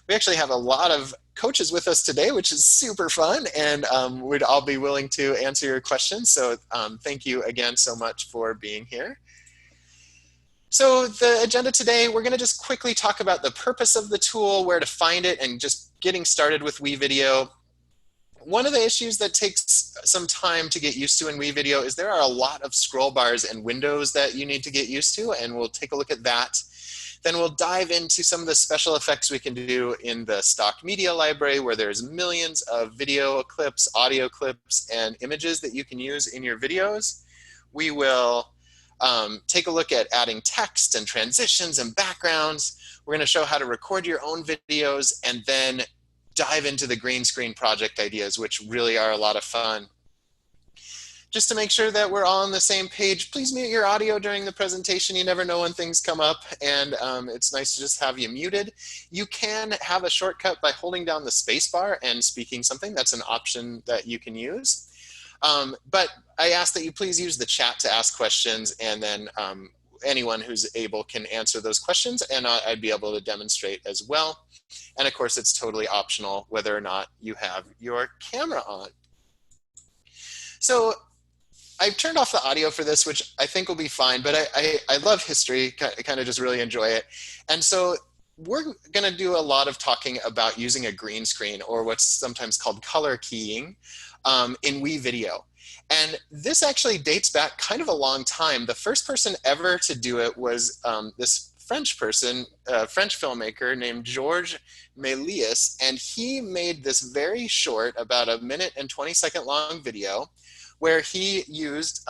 We actually have a lot of coaches with us today, which is super fun, and we'd all be willing to answer your questions. So thank you again so much for being here. So the agenda today, we're going to just quickly talk about the purpose of the tool, where to find it, and just getting started with Wevideo. One of the issues that takes some time to get used to in Wevideo is there are a lot of scroll bars and windows that you need to get used to, and we'll take a look at that. Then we'll dive into some of the special effects we can do in the stock media library, where there's millions of video clips, audio clips, and images that you can use in your videos. We will take a look at adding text and transitions and backgrounds. We're going to show how to record your own videos, and then dive into the green screen project ideas, which really are a lot of fun. Just to make sure that we're all on the same page, please mute your audio during the presentation. You never know when things come up, and it's nice to just have you muted. You can have a shortcut by holding down the space bar and speaking something. That's an option that you can use. But I ask that you please use the chat to ask questions, and then anyone who's able can answer those questions, and I'd be able to demonstrate as well. And of course, it's totally optional whether or not you have your camera on. So I've turned off the audio for this, which I think will be fine, but I love history, kind of just really enjoy it. And so we're going to do a lot of talking about using a green screen, or what's sometimes called color keying, in Wevideo. And this actually dates back kind of a long time. The first person ever to do it was this French person, French filmmaker named Georges Méliès, and he made this very short, about 1 and 20-second long video, where he used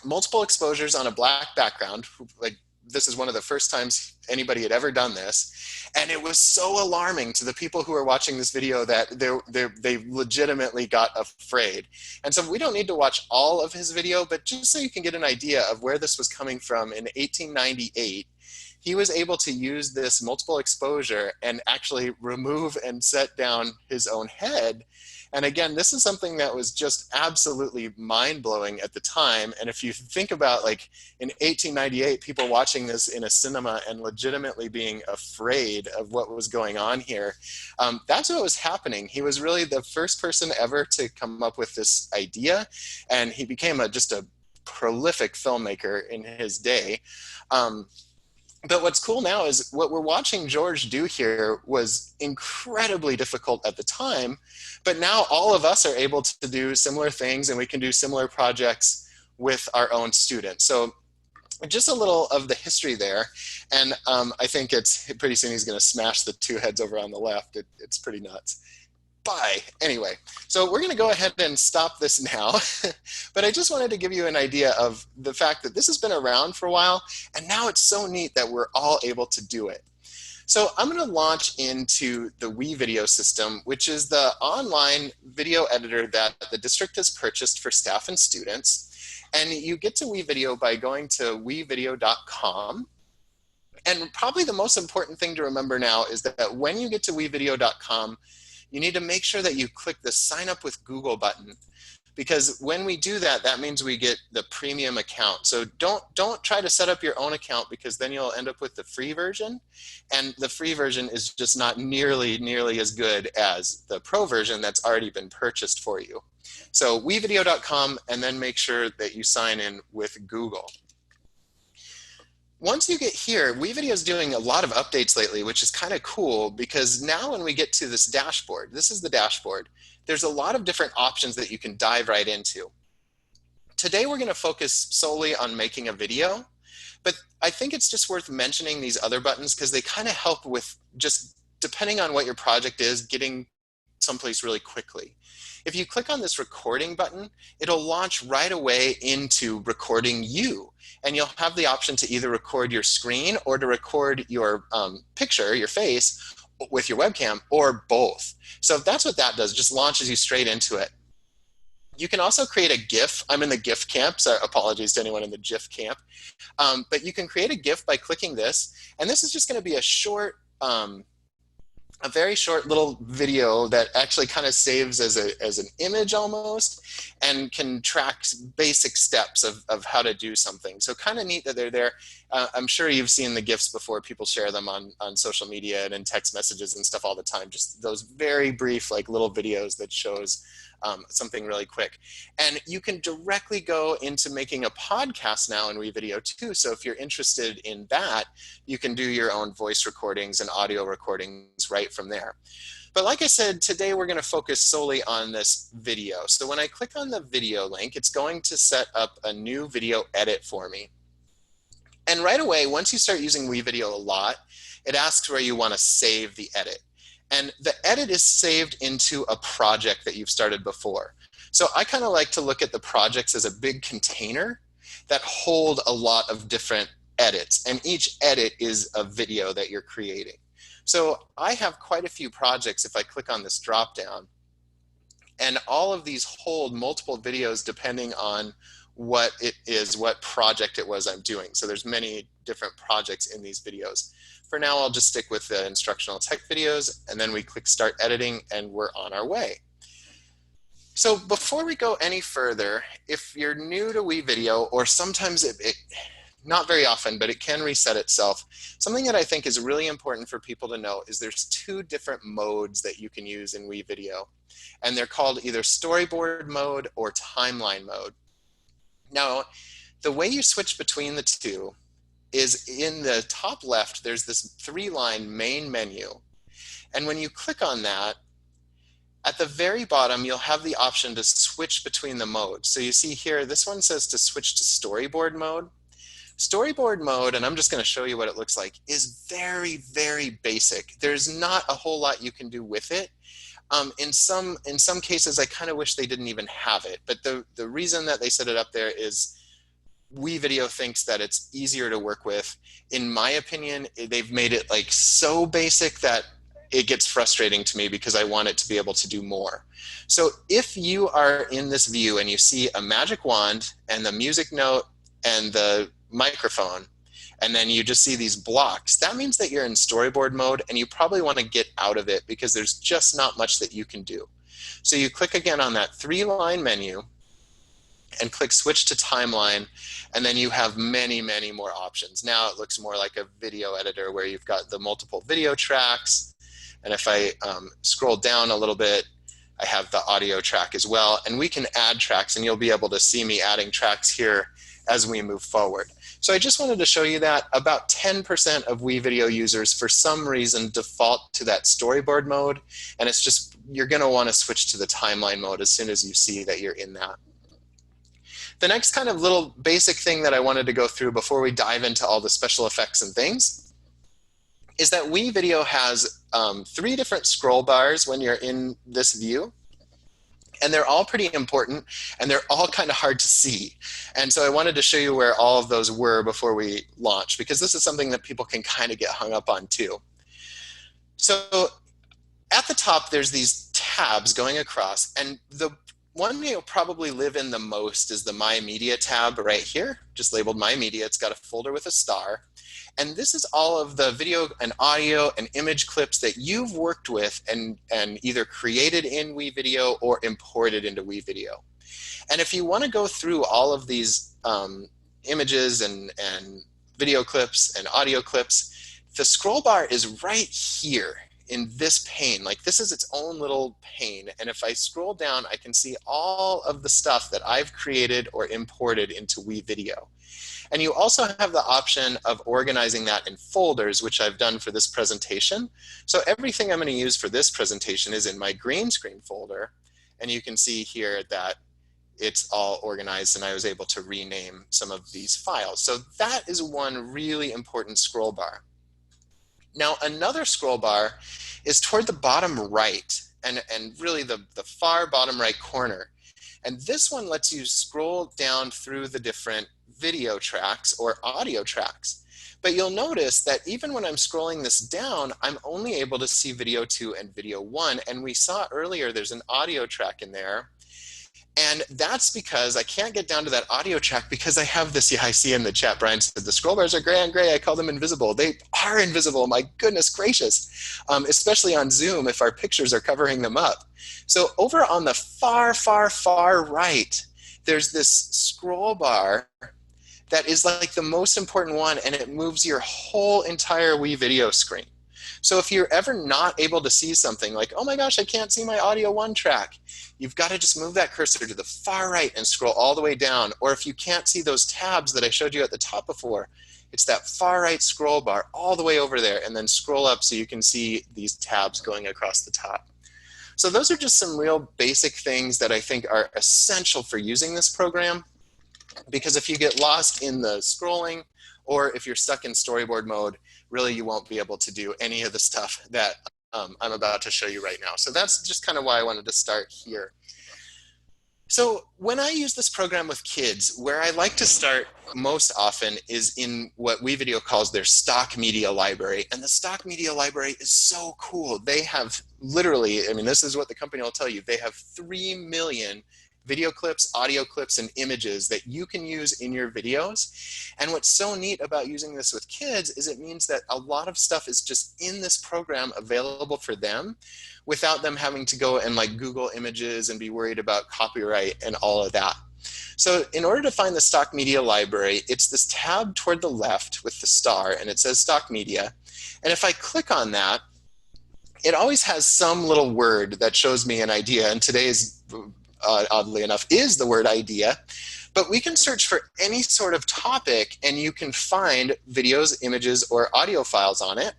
multiple exposures on a black background. Like, this is one of the first times anybody had ever done this. And it was so alarming to the people who were watching this video that they legitimately got afraid. And so we don't need to watch all of his video, but just so you can get an idea of where this was coming from, in 1898, he was able to use this multiple exposure and actually remove and set down his own head. And again, this is something that was just absolutely mind-blowing at the time. And if you think about, like, in 1898, people watching this in a cinema and legitimately being afraid of what was going on here, that's what was happening. He was really the first person ever to come up with this idea, and he became just a prolific filmmaker in his day. But what's cool now is what we're watching George do here was incredibly difficult at the time, but now all of us are able to do similar things, and we can do similar projects with our own students. So just a little of the history there. And I think it's pretty soon he's going to smash the two heads over on the left. It's pretty nuts. Bye. Anyway, so we're going to go ahead and stop this now. But I just wanted to give you an idea of the fact that this has been around for a while, and now it's so neat that we're all able to do it. So I'm going to launch into the Wevideo System, which is the online video editor that the district has purchased for staff and students. And you get to Wevideo by going to wevideo.com. And probably the most important thing to remember now is that when you get to wevideo.com, you need to make sure that you click the sign up with Google button, because when we do that, that means we get the premium account. So don't try to set up your own account, because then you'll end up with the free version, and the free version is just not nearly as good as the pro version that's already been purchased for you. So wevideo.com, and then make sure that you sign in with Google. Once you get here, Wevideo is doing a lot of updates lately, which is kind of cool, because now when we get to this dashboard, this is the dashboard, there's a lot of different options that you can dive right into. Today, we're going to focus solely on making a video, but I think it's just worth mentioning these other buttons, because they kind of help with, just depending on what your project is, getting someplace really quickly. If you click on this recording button, it'll launch right away into recording you. And you'll have the option to either record your screen or to record your picture, your face, with your webcam, or both. So if that's what that does, just launches you straight into it. You can also create a GIF. I'm in the GIF camp, so apologies to anyone in the GIF camp. But you can create a GIF by clicking this. And this is just going to be a very short little video that actually kind of saves as an image almost, and can track basic steps of how to do something. So kind of neat that they're there. I'm sure you've seen the GIFs before. People share them on social media and in text messages and stuff all the time. Just those very brief, like little videos that shows something really quick. And you can directly go into making a podcast now in Wevideo too. So if you're interested in that, you can do your own voice recordings and audio recordings right from there. But like I said, today we're going to focus solely on this video. So when I click on the video link, it's going to set up a new video edit for me. And right away, once you start using Wevideo a lot, it asks where you want to save the edit. And the edit is saved into a project that you've started before. So I kind of like to look at the projects as a big container that hold a lot of different edits. And each edit is a video that you're creating. So I have quite a few projects if I click on this drop down, and all of these hold multiple videos depending on what it is, what project it was I'm doing. So there's many different projects in these videos. For now, I'll just stick with the instructional tech videos, and then we click start editing and we're on our way. So before we go any further, if you're new to Wevideo, or sometimes not very often, but it can reset itself. Something that I think is really important for people to know is there's two different modes that you can use in Wevideo. And they're called either storyboard mode or timeline mode. Now, the way you switch between the two is in the top left, there's this 3-line main menu. And when you click on that, at the very bottom, you'll have the option to switch between the modes. So you see here, this one says to switch to storyboard mode. Storyboard mode, and I'm just going to show you what it looks like, is very, very basic. There's not a whole lot you can do with it. In some cases, I kind of wish they didn't even have it. But the reason that they set it up there is Wevideo thinks that it's easier to work with. In my opinion, they've made it like so basic that it gets frustrating to me because I want it to be able to do more. So if you are in this view and you see a magic wand and the music note and the microphone, and then you just see these blocks, that means that you're in storyboard mode and you probably want to get out of it because there's just not much that you can do. So you click again on that 3-line menu and click switch to timeline, and then you have many, many more options. Now it looks more like a video editor where you've got the multiple video tracks, and if I scroll down a little bit, I have the audio track as well, and we can add tracks, and you'll be able to see me adding tracks here as we move forward. So I just wanted to show you that about 10% of Wevideo users, for some reason, default to that storyboard mode, and it's just, you're going to want to switch to the timeline mode as soon as you see that you're in that. The next kind of little basic thing that I wanted to go through before we dive into all the special effects and things is that Wevideo has 3 different scroll bars when you're in this view. And they're all pretty important, and they're all kind of hard to see. And so I wanted to show you where all of those were before we launch, because this is something that people can kind of get hung up on too. So at the top, there's these tabs going across, and the one you'll probably live in the most is the My Media tab right here, just labeled My Media. It's got a folder with a star. And this is all of the video and audio and image clips that you've worked with and either created in Wevideo or imported into Wevideo. And if you want to go through all of these images and video clips and audio clips, the scroll bar is right here in this pane. Like, this is its own little pane. And if I scroll down, I can see all of the stuff that I've created or imported into Wevideo. And you also have the option of organizing that in folders, which I've done for this presentation. So everything I'm going to use for this presentation is in my green screen folder. And you can see here that it's all organized, and I was able to rename some of these files. So that is one really important scroll bar. Now, another scroll bar is toward the bottom right, and really the far bottom right corner. And this one lets you scroll down through the different video tracks or audio tracks. But you'll notice that even when I'm scrolling this down, I'm only able to see video 2 and video 1. And we saw earlier there's an audio track in there. And that's because I can't get down to that audio track because I have this, yeah, I see in the chat, Brian said, the scroll bars are gray and gray. I call them invisible. They are invisible, my goodness gracious, especially on Zoom if our pictures are covering them up. So over on the far, far, far right, there's this scroll bar that is like the most important one, and it moves your whole entire Wevideo screen. So if you're ever not able to see something like, oh my gosh, I can't see my audio one track, you've got to just move that cursor to the far right and scroll all the way down. Or if you can't see those tabs that I showed you at the top before, it's that far right scroll bar all the way over there, and then scroll up so you can see these tabs going across the top. So those are just some real basic things that I think are essential for using this program, because if you get lost in the scrolling, or if you're stuck in storyboard mode, really you won't be able to do any of the stuff that I'm about to show you right now. So that's just kind of why I wanted to start here. So when I use this program with kids, where I like to start most often is in what Wevideo calls their stock media library. And the stock media library is so cool. They have literally, I mean, this is what the company will tell you, they have 3 million video clips, audio clips, and images that you can use in your videos. And what's so neat about using this with kids is it means that a lot of stuff is just in this program available for them without them having to go and like Google images and be worried about copyright and all of that. So in order to find the stock media library, it's this tab toward the left with the star, and it says stock media. And if I click on that, it always has some little word that shows me an idea. And today's oddly enough, is the word idea. But we can search for any sort of topic, and you can find videos, images, or audio files on it.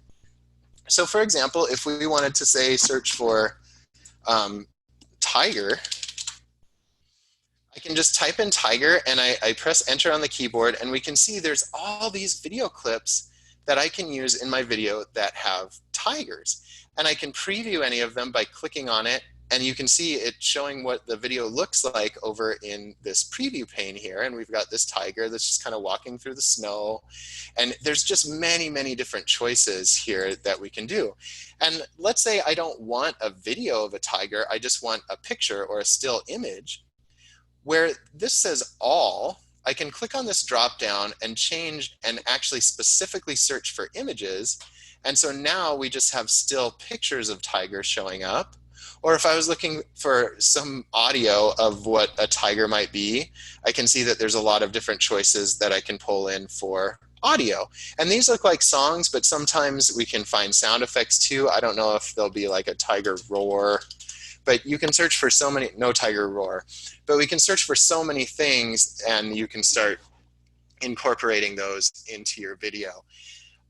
So for example, if we wanted to say search for tiger, I can just type in tiger, and I press enter on the keyboard, and we can see there's all these video clips that I can use in my video that have tigers. And I can preview any of them by clicking on it, and you can see it showing what the video looks like over in this preview pane here. And we've got this tiger that's just kind of walking through the snow. And there's just many, many different choices here that we can do. And let's say I don't want a video of a tiger, I just want a picture or a still image. Where this says all, I can click on this drop down and change and actually specifically search for images. And so now we just have still pictures of tigers showing up. Or if I was looking for some audio of what a tiger might be, I can see that there's a lot of different choices that I can pull in for audio. And these look like songs, but sometimes we can find sound effects too. I don't know if there'll be like a tiger roar, but you can search for so many, no tiger roar, but we can search for so many things, and you can start incorporating those into your video.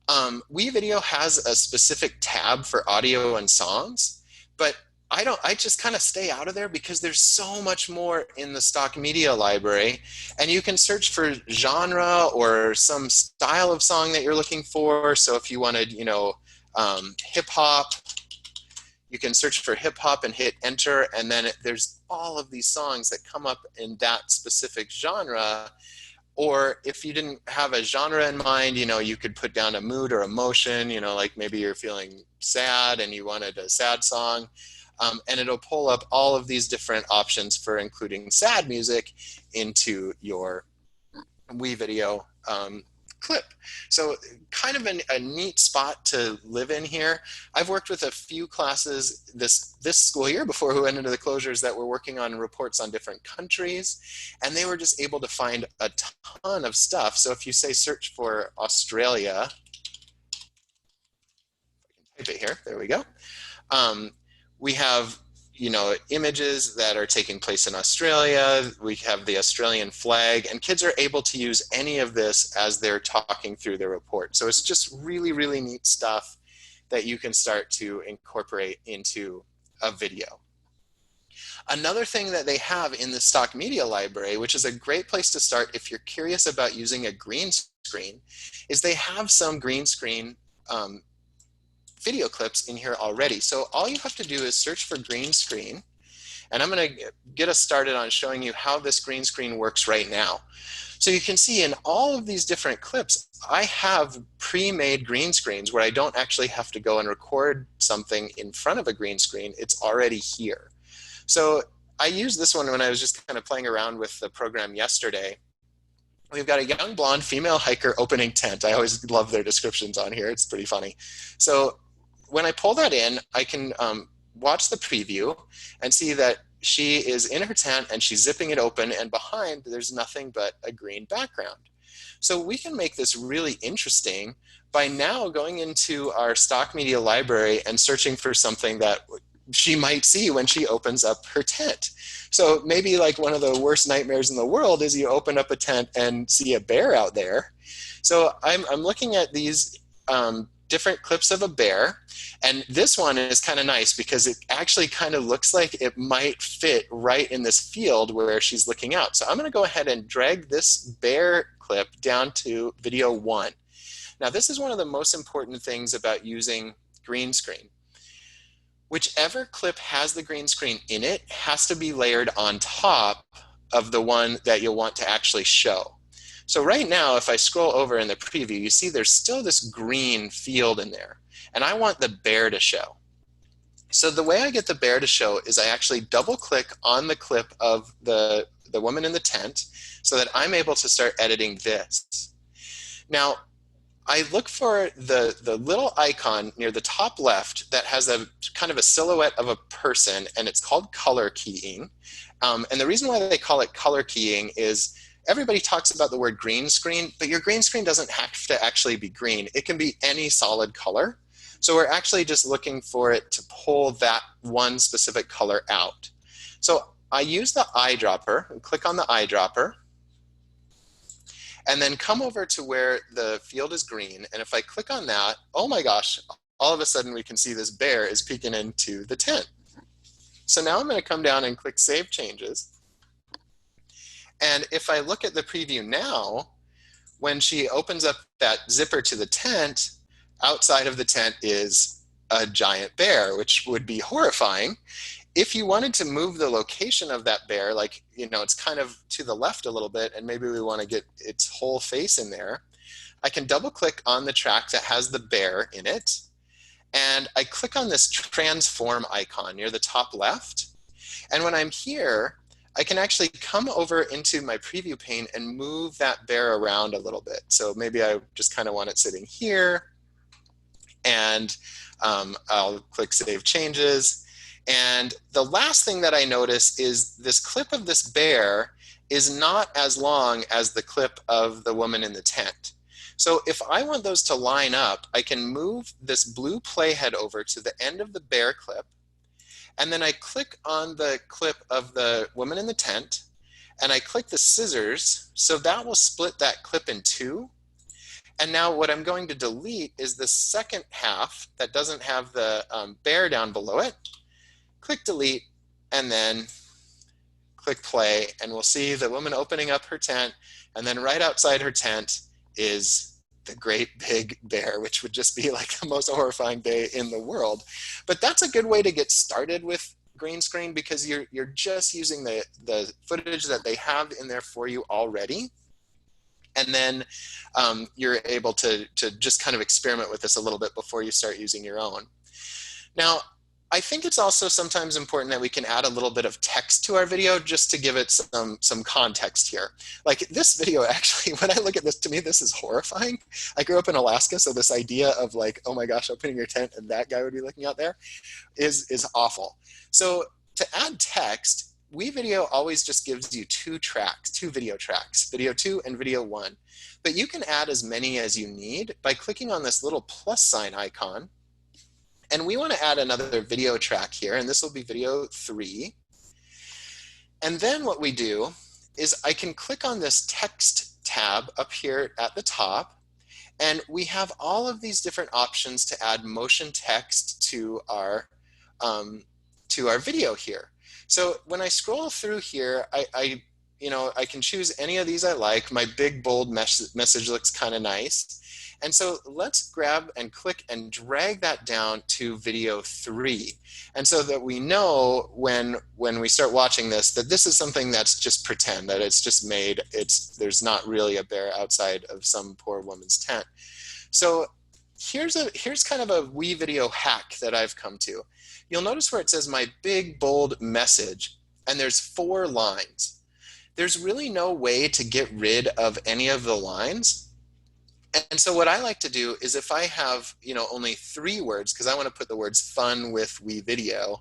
Wevideo has a specific tab for audio and songs, but I just kind of stay out of there because there's so much more in the stock media library, and you can search for genre or some style of song that you're looking for. So if you wanted, you know, hip hop, you can search for hip hop and hit enter, and then there's all of these songs that come up in that specific genre. Or if you didn't have a genre in mind, you know, you could put down a mood or emotion, you know, like maybe you're feeling sad and you wanted a sad song. And it'll pull up all of these different options for including sad music into your Wevideo clip. So kind of a neat spot to live in here. I've worked with a few classes this school year before we went into the closures that were working on reports on different countries, and they were just able to find a ton of stuff. So if you say search for Australia, I can type it here, there we go. We have, you know, images that are taking place in Australia. We have the Australian flag, and kids are able to use any of this as they're talking through their report. So it's just really, really neat stuff that you can start to incorporate into a video. Another thing that they have in the stock media library, which is a great place to start if you're curious about using a green screen, is they have some green screen video clips in here already. So all you have to do is search for green screen, and I'm going to get us started on showing you how this green screen works right now. So you can see in all of these different clips, I have pre-made green screens where I don't actually have to go and record something in front of a green screen. It's already here. So I used this one when I was just kind of playing around with the program yesterday. We've got a young blonde female hiker opening tent. I always love their descriptions on here. It's pretty funny. So when I pull that in, I can watch the preview and see that she is in her tent and she's zipping it open, and behind there's nothing but a green background. So we can make this really interesting by now going into our stock media library and searching for something that she might see when she opens up her tent. So maybe like one of the worst nightmares in the world is you open up a tent and see a bear out there. So I'm looking at these different clips of a bear, and this one is kind of nice because it actually kind of looks like it might fit right in this field where she's looking out. So I'm going to go ahead and drag this bear clip down to video 1. Now this is one of the most important things about using green screen. Whichever clip has the green screen in it has to be layered on top of the one that you'll want to actually show. So right now, if I scroll over in the preview, you see there's still this green field in there, and I want the bear to show. So the way I get the bear to show is I actually double click on the clip of the woman in the tent so that I'm able to start editing this. Now, I look for the little icon near the top left that has a kind of a silhouette of a person, and it's called color keying. And the reason why they call it color keying is everybody talks about the word green screen, but your green screen doesn't have to actually be green. It can be any solid color. So we're actually just looking for it to pull that one specific color out. So I use the eyedropper and click on the eyedropper, and then come over to where the field is green. And if I click on that, oh my gosh, all of a sudden we can see this bear is peeking into the tent. So now I'm going to come down and click Save Changes. And if I look at the preview now, when she opens up that zipper to the tent, outside of the tent is a giant bear, which would be horrifying. If you wanted to move the location of that bear, like, you know, it's kind of to the left a little bit, and maybe we want to get its whole face in there, I can double click on the track that has the bear in it, and I click on this transform icon near the top left. And when I'm here, I can actually come over into my preview pane and move that bear around a little bit. So maybe I just kind of want it sitting here, and I'll click Save Changes. And the last thing that I notice is this clip of this bear is not as long as the clip of the woman in the tent. So if I want those to line up, I can move this blue playhead over to the end of the bear clip, and then I click on the clip of the woman in the tent, and I click the scissors, so that will split that clip in two. And now what I'm going to delete is the second half that doesn't have the bear down below it. Click delete, and then click play, and we'll see the woman opening up her tent, and then right outside her tent is the great big bear, which would just be like the most horrifying day in the world. But that's a good way to get started with green screen, because you're just using the footage that they have in there for you already. And then you're able to just kind of experiment with this a little bit before you start using your own. Now, I think it's also sometimes important that we can add a little bit of text to our video just to give it some context here. Like this video, actually, when I look at this, to me, this is horrifying. I grew up in Alaska, so this idea of like, oh my gosh, opening your tent and that guy would be looking out there is awful. So to add text, Wevideo always just gives you two video tracks, video 2 and video 1. But you can add as many as you need by clicking on this little plus sign icon. And we want to add another video track here, and this will be video 3. And then what we do is I can click on this text tab up here at the top, and we have all of these different options to add motion text to our video here. So when I scroll through here, I can choose any of these I like. My big bold message looks kind of nice. And so let's grab and click and drag that down to video 3. And so that we know when we start watching this, that this is something that's just pretend, that it's just made, there's not really a bear outside of some poor woman's tent. So here's kind of a Wevideo hack that I've come to. You'll notice where it says my big bold message, and there's 4 lines. There's really no way to get rid of any of the lines. And so what I like to do is if I have, only 3 words, because I want to put the words fun with Wevideo,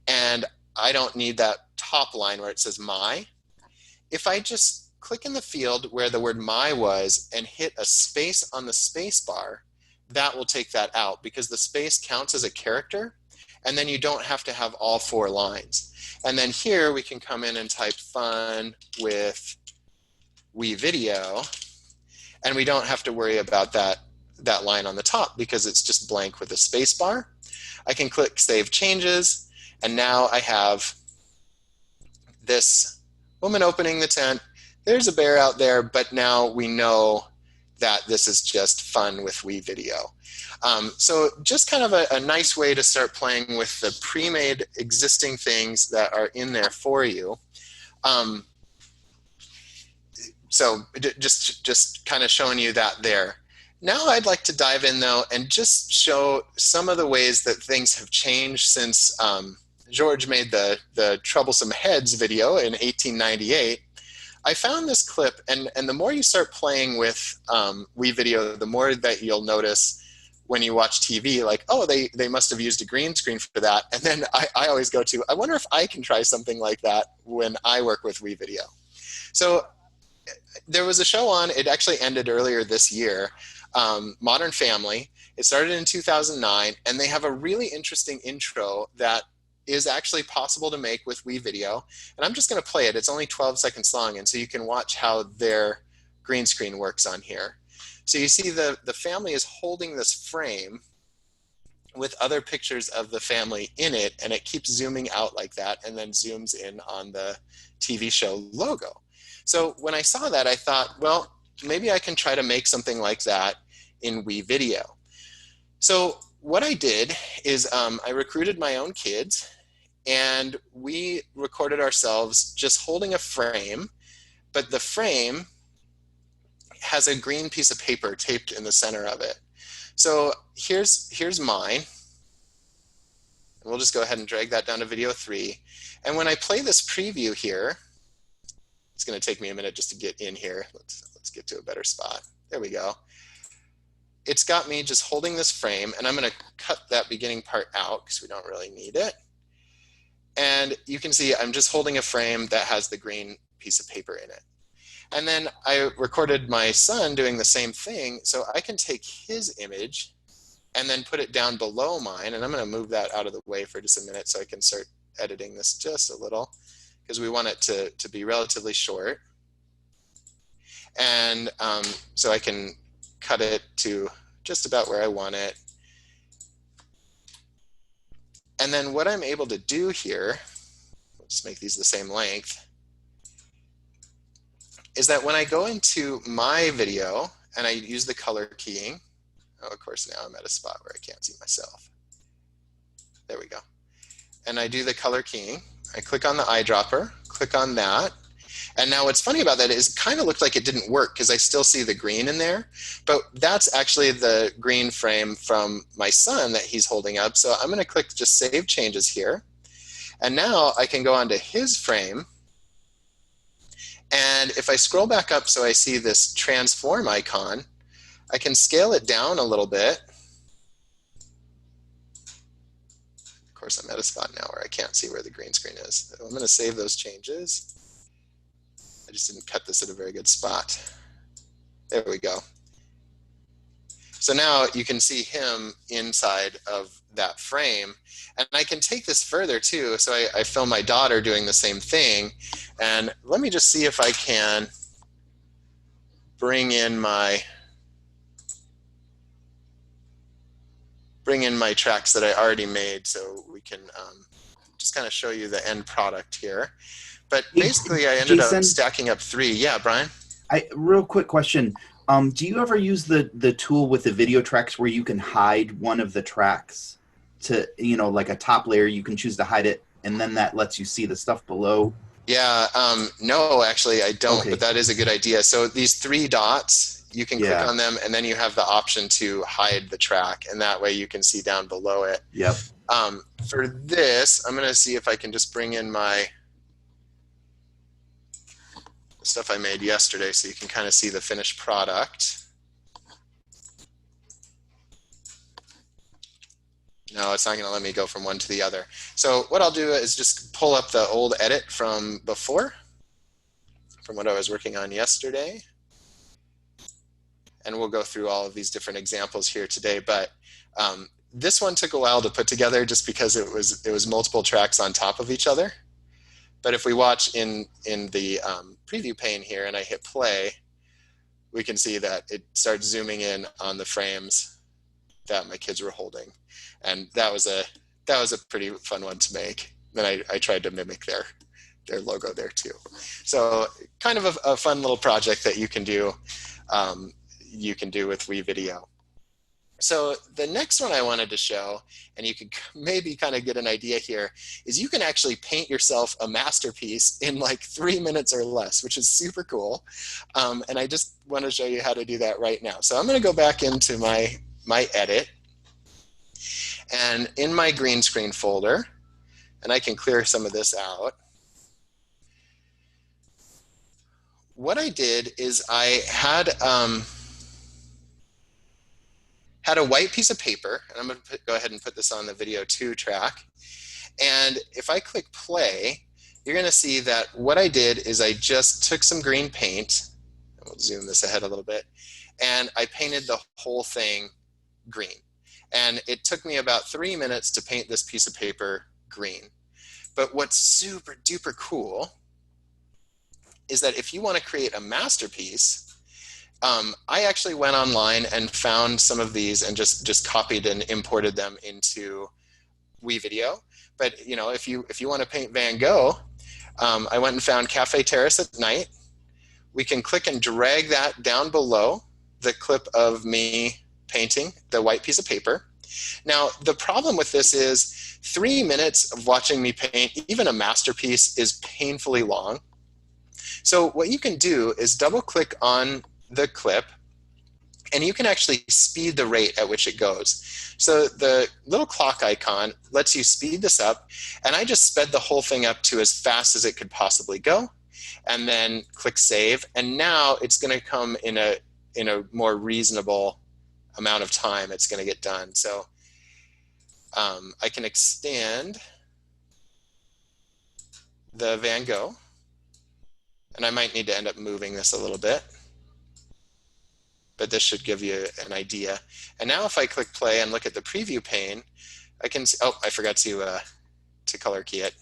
and I don't need that top line where it says my, if I just click in the field where the word my was and hit a space on the space bar, that will take that out because the space counts as a character, and then you don't have to have all 4 lines. And then here we can come in and type fun with Wevideo, and we don't have to worry about that line on the top because it's just blank with a space bar. I can click Save Changes, and now I have this woman opening the tent. There's a bear out there, but now we know that this is just fun with Wevideo. So just kind of a nice way to start playing with the pre-made existing things that are in there for you. So just kind of showing you that there. Now I'd like to dive in though and just show some of the ways that things have changed since George made the Troublesome Heads video in 1898. I found this clip, and the more you start playing with Wevideo, the more that you'll notice when you watch TV, like, oh, they must have used a green screen for that. And then I always go to, I wonder if I can try something like that when I work with Wevideo. So there was a show on, it actually ended earlier this year, Modern Family. It started in 2009, and they have a really interesting intro that is actually possible to make with Wevideo. And I'm just going to play it. It's only 12 seconds long, and so you can watch how their green screen works on here. So you see the family is holding this frame with other pictures of the family in it, and it keeps zooming out like that and then zooms in on the TV show logo. So when I saw that, I thought, well, maybe I can try to make something like that in Wevideo. So what I did is I recruited my own kids, and we recorded ourselves just holding a frame, but the frame has a green piece of paper taped in the center of it. So here's mine. And we'll just go ahead and drag that down to video 3. And when I play this preview here, it's going to take me a minute just to get in here. Let's get to a better spot. There we go. It's got me just holding this frame, and I'm going to cut that beginning part out because we don't really need it. And you can see I'm just holding a frame that has the green piece of paper in it. And then I recorded my son doing the same thing, so I can take his image and then put it down below mine. And I'm going to move that out of the way for just a minute so I can start editing this just a little, because we want it to be relatively short. And so I can cut it to just about where I want it. And then what I'm able to do here, we'll just make these the same length, is that when I go into my video and I use the color keying, oh, of course now I'm at a spot where I can't see myself. There we go. And I do the color keying. I click on the eyedropper, click on that. And now what's funny about that is it kind of looked like it didn't work because I still see the green in there, but that's actually the green frame from my son that he's holding up. So I'm going to click just Save Changes here. And now I can go onto his frame. And if I scroll back up so I see this transform icon, I can scale it down a little bit. Of course, I'm at a spot now where I can't see where the green screen is. So I'm going to save those changes. I just didn't cut this at a very good spot. There we go. So now you can see him inside of that frame. And I can take this further too. So I film my daughter doing the same thing. And let me just see if I can bring in my tracks that I already made so we can just kind of show you the end product here. But basically I ended up stacking up 3. Yeah, Brian? Real quick question. Do you ever use the tool with the video tracks where you can hide one of the tracks to, you know, like a top layer, you can choose to hide it, and then that lets you see the stuff below? Yeah, no, actually I don't, okay. But that is a good idea. So these 3 dots, you can click on them, and then you have the option to hide the track, and that way you can see down below it. Yep. For this, I'm going to see if I can just bring in my stuff I made yesterday so you can kind of see the finished product. No, it's not going to let me go from one to the other. So what I'll do is just pull up the old edit from before. from what I was working on yesterday. And we'll go through all of these different examples here today, but this one took a while to put together just because it was multiple tracks on top of each other. But if we watch in the preview pane here and I hit play, we can see that it starts zooming in on the frames that my kids were holding. And that was a pretty fun one to make. Then I tried to mimic their logo there too. So kind of a fun little project that you can do with Wevideo. So the next one I wanted to show, and you can maybe kind of get an idea here, is you can actually paint yourself a masterpiece in like 3 minutes or less, which is super cool. And I just want to show you how to do that right now. So I'm going to go back into my edit, and in my green screen folder, and I can clear some of this out. What I did is I had a white piece of paper, and I'm going to go ahead and put this on the video 2 track. And if I click play, you're going to see that what I did is I just took some green paint, and we'll zoom this ahead a little bit, and I painted the whole thing green. And it took me about 3 minutes to paint this piece of paper green. But what's super duper cool is that if you want to create a masterpiece, I actually went online and found some of these and just copied and imported them into Wevideo. But you know, if you want to paint Van Gogh, I went and found Cafe Terrace at Night. We can click and drag that down below the clip of me painting the white piece of paper. Now, the problem with this is 3 minutes of watching me paint even a masterpiece is painfully long. So what you can do is double click on the clip, and you can actually speed the rate at which it goes. So the little clock icon lets you speed this up, and I just sped the whole thing up to as fast as it could possibly go, and then click save. And now it's going to come in a more reasonable amount of time it's going to get done. So I can extend the Van Gogh, and I might need to end up moving this a little bit, but this should give you an idea. And now if I click play and look at the preview pane, I can see, oh, I forgot to color key it.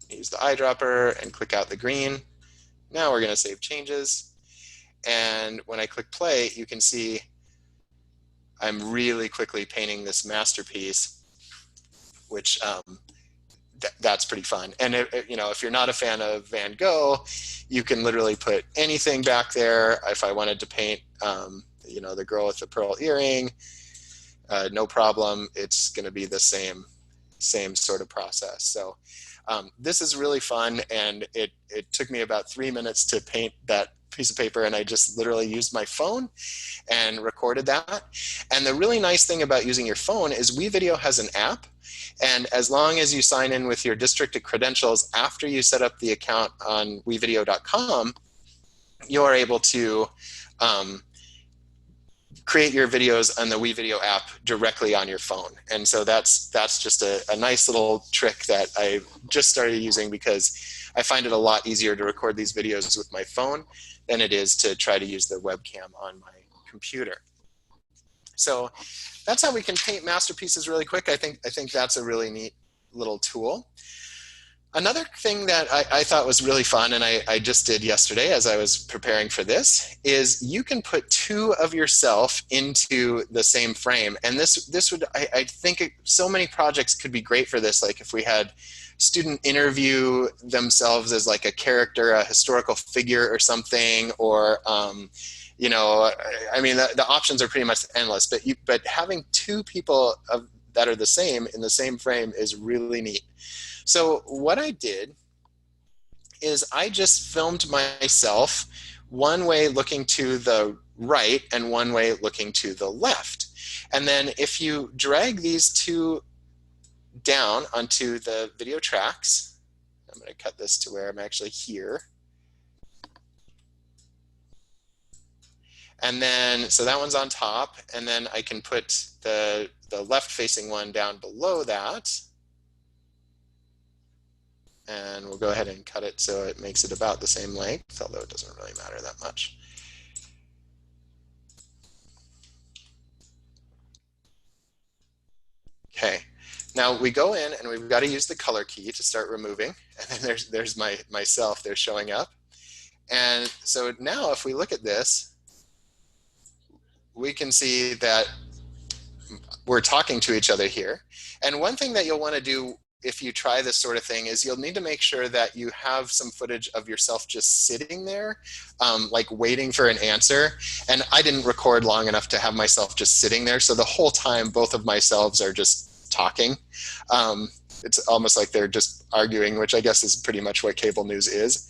Use the eyedropper and click out the green. Now we're going to save changes. And when I click play, you can see I'm really quickly painting this masterpiece, which that's pretty fun. And you know, if you're not a fan of Van Gogh, you can literally put anything back there. If I wanted to paint, you know, the girl with the pearl earring, no problem. It's going to be the same sort of process. So this is really fun, and it took me about 3 minutes to paint that piece of paper, and I just literally used my phone and recorded that. And the really nice thing about using your phone is Wevideo has an app, and as long as you sign in with your district credentials after you set up the account on wevideo.com, you're able to create your videos on the Wevideo app directly on your phone. And so that's just a nice little trick that I just started using, because I find it a lot easier to record these videos with my phone than it is to try to use the webcam on my computer. So that's how we can paint masterpieces really quick. I think that's a really neat little tool. Another thing that I thought was really fun, and I just did yesterday as I was preparing for this, is you can put 2 of yourself into the same frame. And this would, I think so many projects could be great for this. Like if we had student interview themselves as like a character, a historical figure or something, or you know, I mean, the options are pretty much endless, but having 2 people that are the same in the same frame is really neat. So what I did is I just filmed myself one way looking to the right and one way looking to the left. And then if you drag these 2 down onto the video tracks, I'm going to cut this to where I'm actually here. And then, so that one's on top, and then I can put the left facing one down below that. And we'll go ahead and cut it so it makes it about the same length, although it doesn't really matter that much. Okay, now we go in and we've got to use the color key to start removing. And then there's myself there showing up. And so now if we look at this, we can see that we're talking to each other here. And one thing that you'll want to do if you try this sort of thing is you'll need to make sure that you have some footage of yourself just sitting there, like waiting for an answer. And I didn't record long enough to have myself just sitting there. So the whole time, both of myselves are just talking. It's almost like they're just arguing, which I guess is pretty much what cable news is.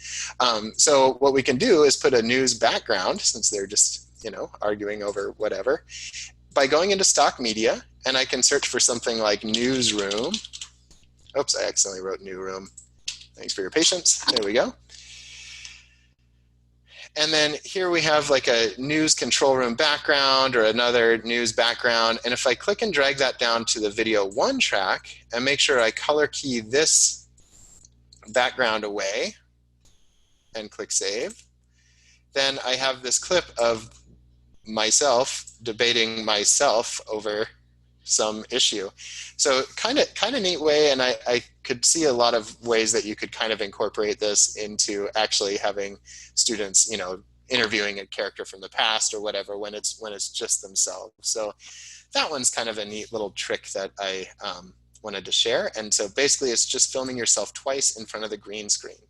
So what we can do is put a news background, since they're just, arguing over whatever, by going into stock media, and I can search for something like newsroom. Oops, I accidentally wrote new room. Thanks for your patience. There we go. And then here we have like a news control room background or another news background. And if I click and drag that down to the video 1 track and make sure I color key this background away and click save, then I have this clip of myself debating myself over some issue. So kind of neat way, and I could see a lot of ways that you could kind of incorporate this into actually having students, interviewing a character from the past or whatever when it's just themselves. So that one's kind of a neat little trick that I wanted to share. And so basically it's just filming yourself twice in front of the green screen.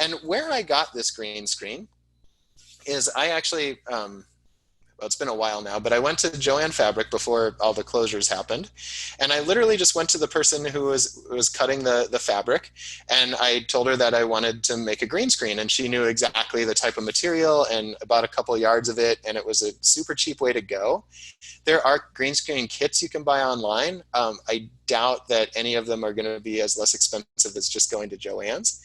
And where I got this green screen is I actually, well, it's been a while now, but I went to Joann Fabric before all the closures happened. And I literally just went to the person who was cutting the fabric, and I told her that I wanted to make a green screen, and she knew exactly the type of material and about a couple yards of it, and it was a super cheap way to go. There are green screen kits you can buy online. I doubt that any of them are going to be as less expensive as just going to Joann's.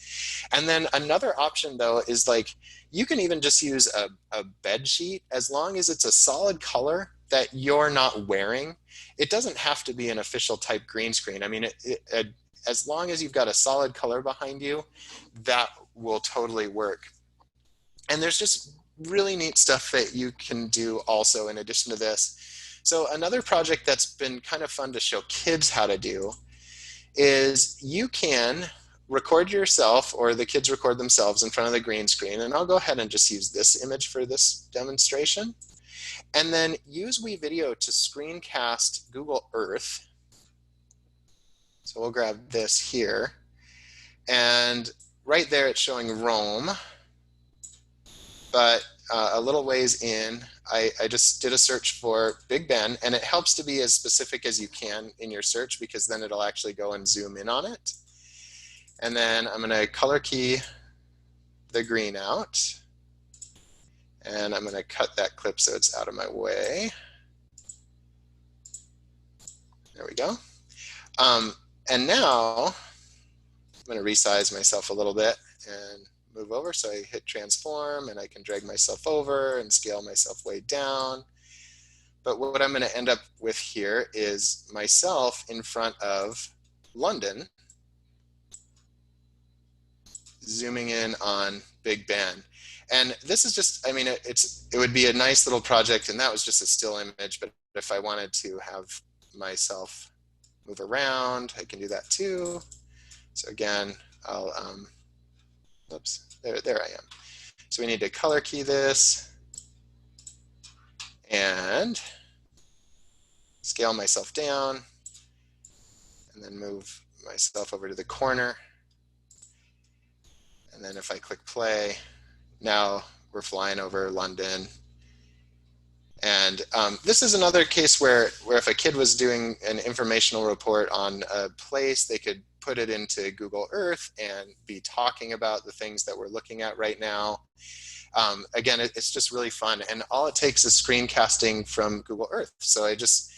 And then another option, though, is like you can even just use a bed sheet as long as it's a solid color that you're not wearing. It doesn't have to be an official type green screen. I mean, as long as you've got a solid color behind you, that will totally work. And there's just really neat stuff that you can do also in addition to this. So another project that's been kind of fun to show kids how to do is you can record yourself, or the kids record themselves in front of the green screen. And I'll go ahead and just use this image for this demonstration. And then use Wevideo to screencast Google Earth. So we'll grab this here. And right there it's showing Rome. But a little ways in, I just did a search for Big Ben, and it helps to be as specific as you can in your search, because then it'll actually go and zoom in on it. And then I'm going to color key the green out, and I'm going to cut that clip so it's out of my way. There we go. And now I'm going to resize myself a little bit and move over. So I hit transform, and I can drag myself over and scale myself way down. But what I'm going to end up with here is myself in front of London, zooming in on Big Ben. And this is just, I mean, it would be a nice little project, and that was just a still image. But if I wanted to have myself move around, I can do that too. So again, I'll, oops, there I am. So we need to color key this and scale myself down, and then move myself over to the corner. And then if I click play, now we're flying over London. And this is another case where if a kid was doing an informational report on a place, they could put it into Google Earth and be talking about the things that we're looking at right now. Again, it's just really fun. And all it takes is screencasting from Google Earth. So you just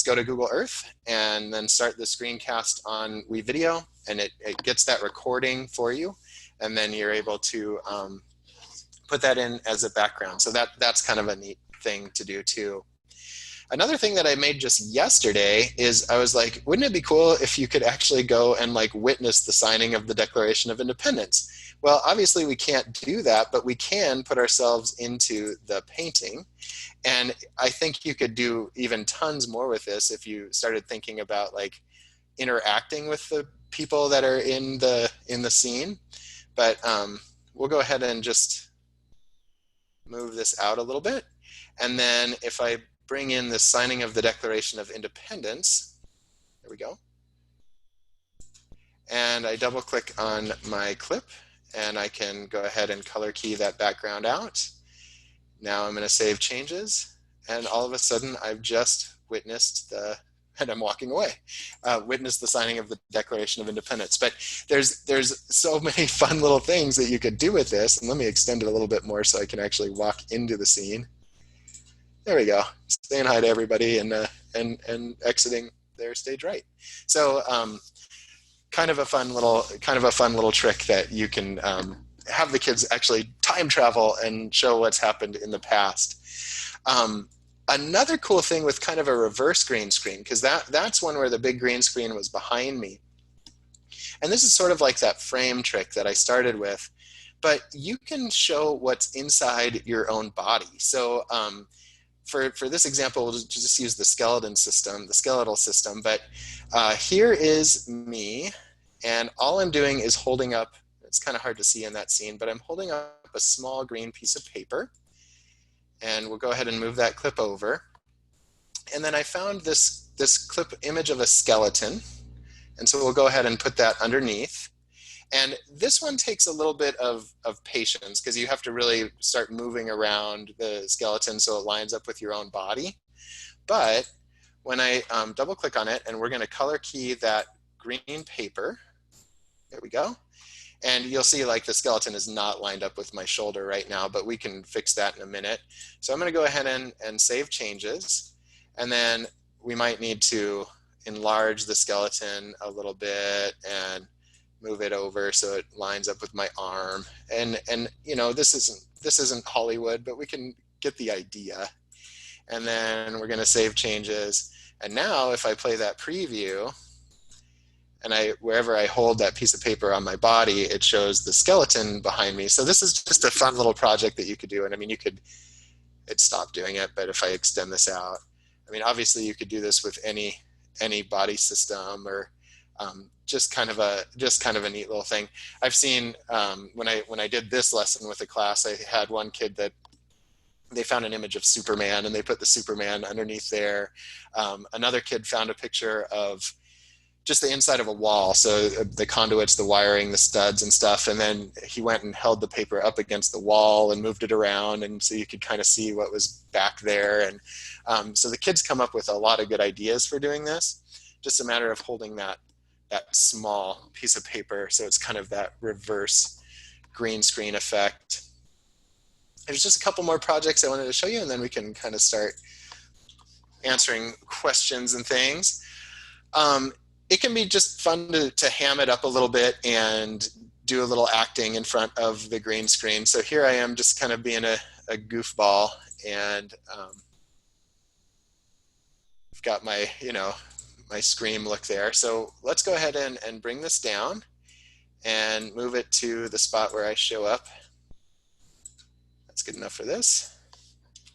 go to Google Earth and then start the screencast on Wevideo, and it gets that recording for you. And then you're able to put that in as a background. So that's kind of a neat thing to do too. Another thing that I made just yesterday is I was like, wouldn't it be cool if you could actually go and like witness the signing of the Declaration of Independence? Well, obviously we can't do that, but we can put ourselves into the painting. And I think you could do even tons more with this if you started thinking about like interacting with the people that are in the scene. But we'll go ahead and just move this out a little bit. And then if I bring in the signing of the Declaration of Independence, there we go. And I double click on my clip and I can go ahead and color key that background out. Now I'm going to save changes, and all of a sudden I've just witnessed and I'm walking away, witnessed the signing of the Declaration of Independence. But there's so many fun little things that you could do with this, and let me extend it a little bit more so I can actually walk into the scene. There we go, saying hi to everybody and exiting their stage right. So kind of a fun little trick that you can have the kids actually time travel and show what's happened in the past. Another cool thing with kind of a reverse green screen, because that's one where the big green screen was behind me. And this is sort of like that frame trick that I started with, but you can show what's inside your own body. So for this example, we'll just use the skeletal system, but here is me, and all I'm doing is holding up, it's kind of hard to see in that scene, but I'm holding up a small green piece of paper. And we'll go ahead and move that clip over. And then I found this clip image of a skeleton. And so we'll go ahead and put that underneath. And this one takes a little bit of patience, because you have to really start moving around the skeleton so it lines up with your own body. But when I double click on it, and we're going to color key that green paper, there we go. And you'll see like the skeleton is not lined up with my shoulder right now, but we can fix that in a minute. So I'm going to go ahead and save changes. And then we might need to enlarge the skeleton a little bit and move it over so it lines up with my arm. And you know, this isn't Hollywood, but we can get the idea. And then we're going to save changes. And now if I play that preview, and wherever I hold that piece of paper on my body, it shows the skeleton behind me. So this is just a fun little project that you could do. And I mean, it stopped doing it, but if I extend this out, I mean, obviously you could do this with any body system, or just kind of a neat little thing. I've seen when I did this lesson with a class, I had one kid that they found an image of Superman and they put the Superman underneath there. Another kid found a picture of just the inside of a wall, so the conduits, the wiring, the studs and stuff, and then he went and held the paper up against the wall and moved it around, and so you could kind of see what was back there. And so the kids come up with a lot of good ideas for doing this. Just a matter of holding that small piece of paper, so it's kind of that reverse green screen effect. There's just a couple more projects I wanted to show you, and then we can kind of start answering questions and things. It can be just fun to ham it up a little bit and do a little acting in front of the green screen. So here I am just kind of being a goofball, and I've got my, my Scream look there. So let's go ahead and bring this down and move it to the spot where I show up. That's good enough for this.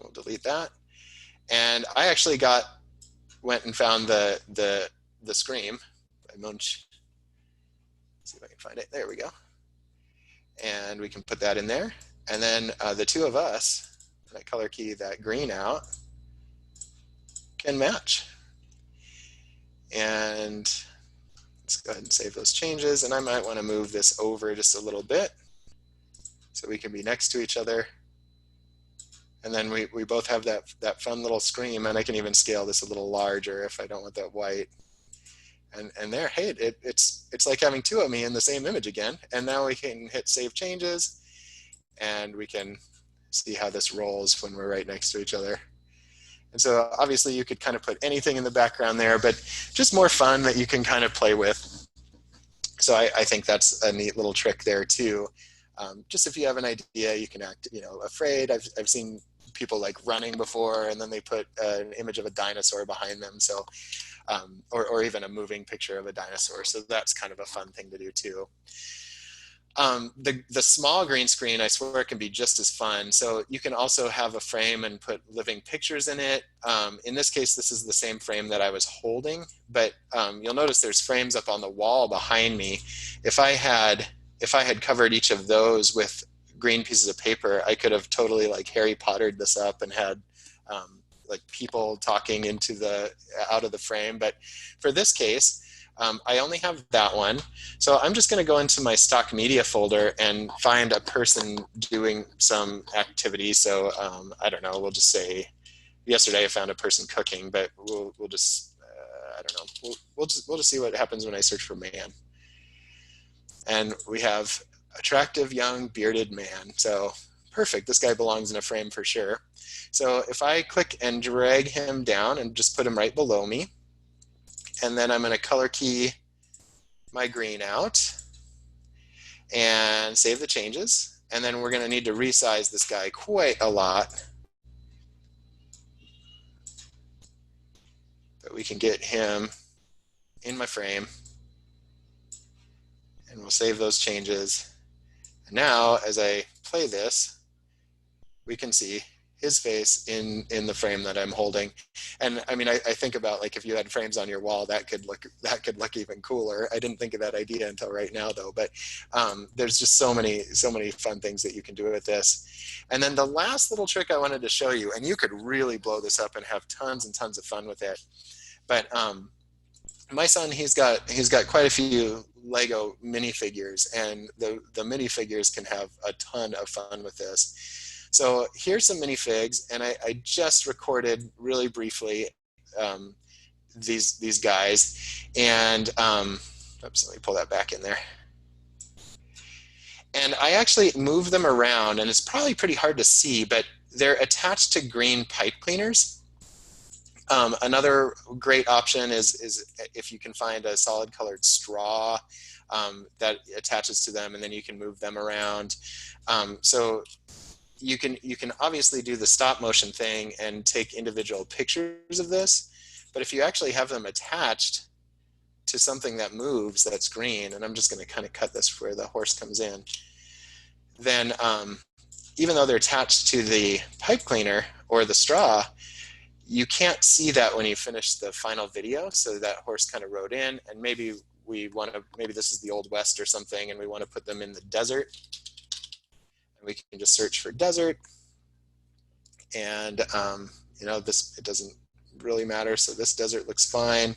We'll delete that. And I actually went and found the Scream by Munch. Let's see if I can find it. There we go. And we can put that in there. And then the two of us, when I color key that green out, can match. And let's go ahead and save those changes. And I might want to move this over just a little bit so we can be next to each other. And then we both have that fun little Scream, and I can even scale this a little larger if I don't want that white. And there, hey, it's like having two of me in the same image again. And now we can hit save changes, and we can see how this rolls when we're right next to each other. And so obviously you could kind of put anything in the background there, but just more fun that you can kind of play with. So I think that's a neat little trick there too. Just if you have an idea, you can act, afraid. I've seen people like running before, and then they put an image of a dinosaur behind them. So, or even a moving picture of a dinosaur. So that's kind of a fun thing to do too. The small green screen, I swear, can be just as fun. So you can also have a frame and put living pictures in it. In this case, this is the same frame that I was holding, but you'll notice there's frames up on the wall behind me. If I had covered each of those with green pieces of paper, I could have totally like Harry Pottered this up and had like people talking out of the frame. But for this case, I only have that one. So I'm just going to go into my stock media folder and find a person doing some activity. So I don't know, we'll just say yesterday I found a person cooking, but we'll just, I don't know, we'll just see what happens when I search for man. And we have attractive young bearded man. So perfect, this guy belongs in a frame for sure. So if I click and drag him down and just put him right below me, and then I'm going to color key my green out and save the changes. And then we're going to need to resize this guy quite a lot, but we can get him in my frame, and we'll save those changes. And now as I play this, we can see his face in the frame that I'm holding. And I mean, I think about like if you had frames on your wall, that could look even cooler. I didn't think of that idea until right now though, but there's just so many fun things that you can do with this. And then the last little trick I wanted to show you, and you could really blow this up and have tons and tons of fun with it. But my son, he's got quite a few Lego minifigures, and the minifigures can have a ton of fun with this. So here's some minifigs, and I just recorded really briefly these guys, and oops, let me pull that back in there. And I actually moved them around, and it's probably pretty hard to see, but they're attached to green pipe cleaners. Another great option is if you can find a solid colored straw that attaches to them, and then you can move them around. So you can obviously do the stop motion thing and take individual pictures of this, but if you actually have them attached to something that moves that's green, and I'm just going to kind of cut this where the horse comes in, then even though they're attached to the pipe cleaner or the straw, you can't see that when you finish the final video. So that horse kind of rode in, and maybe this is the Old West or something, and we want to put them in the desert. We can just search for desert, and you know, it doesn't really matter, so this desert looks fine.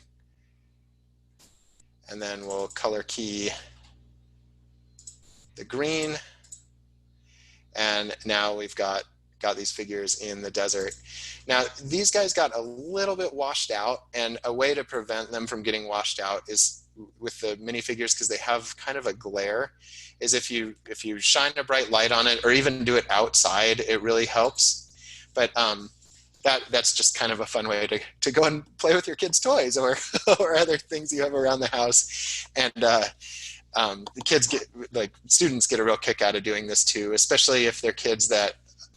And then we'll color key the green, and now we've got these figures in the desert. Now these guys got a little bit washed out, and a way to prevent them from getting washed out is with the minifigures, because they have kind of a glare, is if you shine a bright light on it, or even do it outside, it really helps. But that's just kind of a fun way to go and play with your kids' toys or or other things you have around the house. And the kids students get a real kick out of doing this too, especially if they're kids that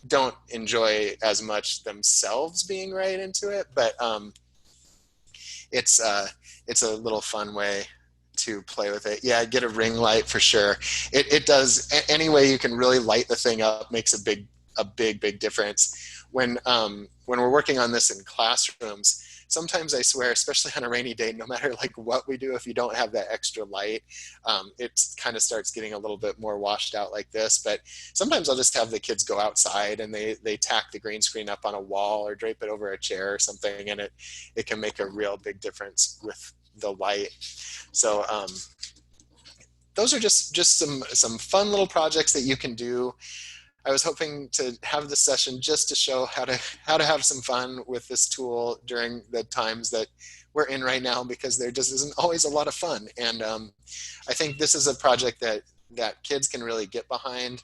don't enjoy as much themselves being right into it. But it's a little fun way to play with it. Yeah, get a ring light for sure. It does, any way you can really light the thing up makes a big difference. When we're working on this in classrooms, sometimes I swear, especially on a rainy day, no matter like what we do, if you don't have that extra light, it kind of starts getting a little bit more washed out like this. But sometimes I'll just have the kids go outside and they tack the green screen up on a wall or drape it over a chair or something, and it can make a real big difference with the light. So those are just some fun little projects that you can do. I was hoping to have this session just to show how to have some fun with this tool during the times that we're in right now, because there just isn't always a lot of fun. And I think this is a project that kids can really get behind.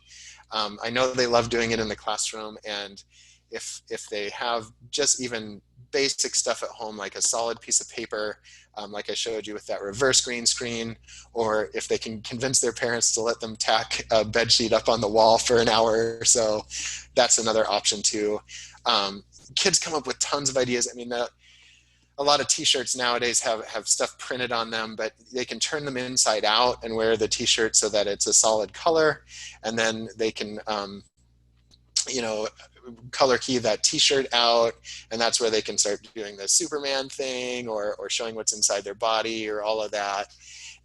I know they love doing it in the classroom, and if they have just even basic stuff at home, like a solid piece of paper, like I showed you with that reverse green screen, or if they can convince their parents to let them tack a bed sheet up on the wall for an hour or so, that's another option too. Kids come up with tons of ideas. I mean, a lot of t-shirts nowadays have stuff printed on them, but they can turn them inside out and wear the t-shirt so that it's a solid color. And then they can, you know, color key that t-shirt out, and that's where they can start doing the Superman thing, or showing what's inside their body, or all of that.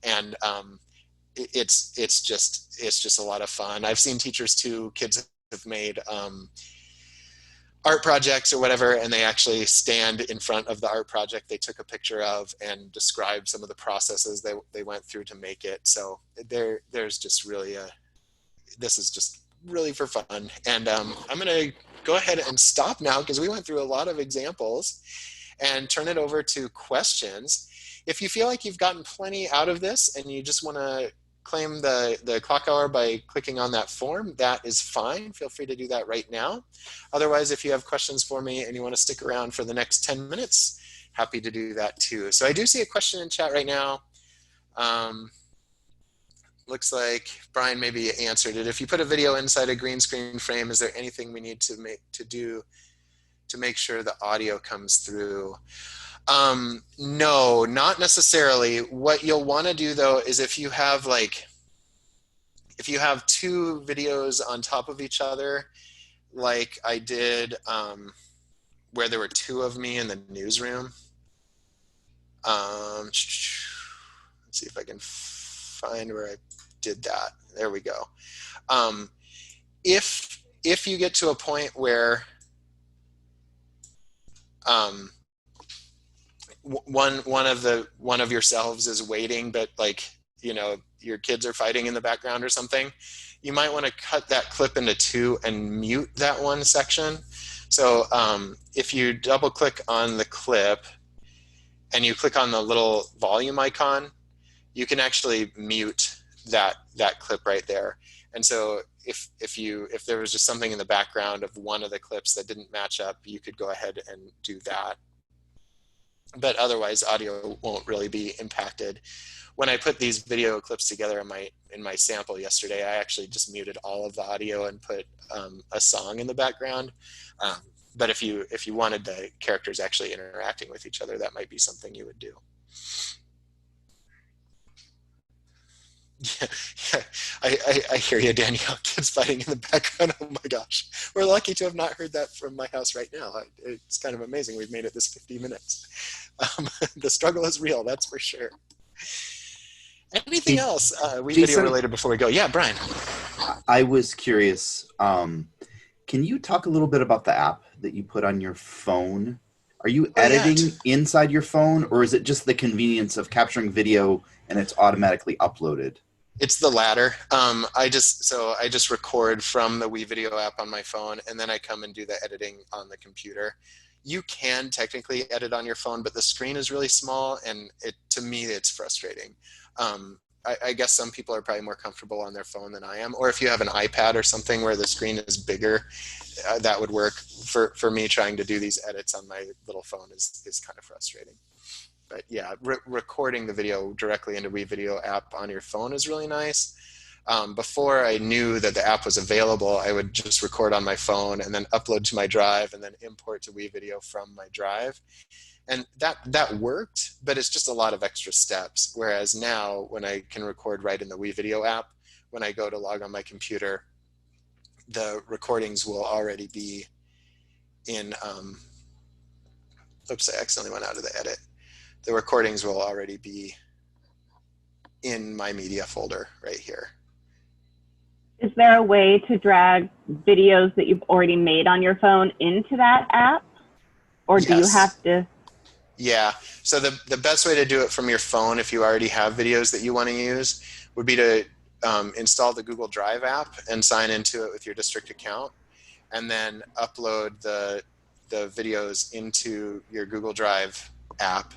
And it's just a lot of fun. I've seen teachers too, kids have made art projects or whatever, and they actually stand in front of the art project they took a picture of and describe some of the processes they went through to make it. So there's just really this is just really for fun. And I'm going to go ahead and stop now, because we went through a lot of examples, and turn it over to questions. If you feel like you've gotten plenty out of this and you just want to claim the clock hour by clicking on that form, that is fine. Feel free to do that right now. Otherwise, if you have questions for me and you want to stick around for the next 10 minutes, happy to do that too. So I do see a question in chat right now. Looks like Brian maybe answered it. If you put a video inside a green screen frame, is there anything we need to do to make sure the audio comes through? No, not necessarily. What you'll want to do though is if you have two videos on top of each other, like I did where there were two of me in the newsroom. Let's see if I can find where I did that. There we go. If you get to a point where one of yourselves is waiting, but like, you know, your kids are fighting in the background or something, you might want to cut that clip into two and mute that one section. So if you double click on the clip and you click on the little volume icon, you can actually mute that clip right there. And so if there was just something in the background of one of the clips that didn't match up, you could go ahead and do that. But otherwise, audio won't really be impacted. When I put these video clips together in my sample yesterday, I actually just muted all of the audio and put a song in the background. But if you wanted the characters actually interacting with each other, that might be something you would do. Yeah, I hear you, Danielle. Kids fighting in the background. Oh my gosh. We're lucky to have not heard that from my house right now. It's kind of amazing we've made it this 50 minutes. The struggle is real, that's for sure. Anything else Wevideo related before we go? Yeah, Brian. I was curious. Can you talk a little bit about the app that you put on your phone? Are you editing inside your phone, or is it just the convenience of capturing video and it's automatically uploaded? It's the latter. I just record from the Wevideo app on my phone, and then I come and do the editing on the computer. You can technically edit on your phone, but the screen is really small, and to me, it's frustrating. I guess some people are probably more comfortable on their phone than I am, or if you have an iPad or something where the screen is bigger, that would work. For me, trying to do these edits on my little phone is kind of frustrating. But yeah, recording the video directly into Wevideo app on your phone is really nice. Before I knew that the app was available, I would just record on my phone and then upload to my drive and then import to Wevideo from my drive. And that worked, but it's just a lot of extra steps. Whereas now, when I can record right in the Wevideo app, when I go to log on my computer, the recordings will already be in, oops, I accidentally went out of the edit. The recordings will already be in my media folder right here. Is there a way to drag videos that you've already made on your phone into that app? Or do you have to? Yeah, so the best way to do it from your phone, if you already have videos that you want to use, would be to install the Google Drive app and sign into it with your district account, and then upload the videos into your Google Drive app.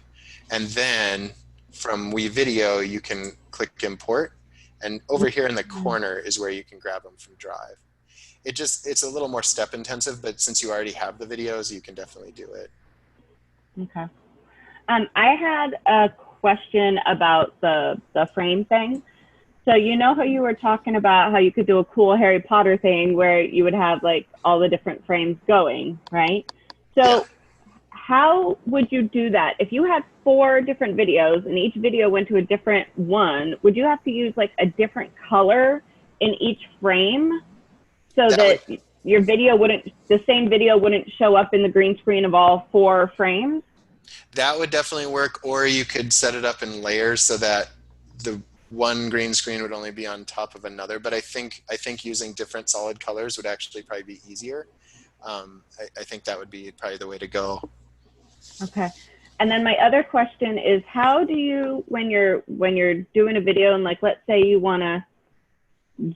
And then from Wevideo, you can click import, and over here in the corner is where you can grab them from Drive. It's a little more step intensive, but since you already have the videos, you can definitely do it. Okay. I had a question about the frame thing. So you know how you were talking about how you could do a cool Harry Potter thing where you would have like all the different frames going, right? Yeah. So how would you do that? If you had 4 different videos and each video went to a different one, would you have to use like a different color in each frame so that your video wouldn't, the same video wouldn't show up in the green screen of all 4 frames? That would definitely work, or you could set it up in layers so that the one green screen would only be on top of another. But I think using different solid colors would actually probably be easier. I think that would be probably the way to go. Okay. And then my other question is, how do you, when you're doing a video and like, let's say you want to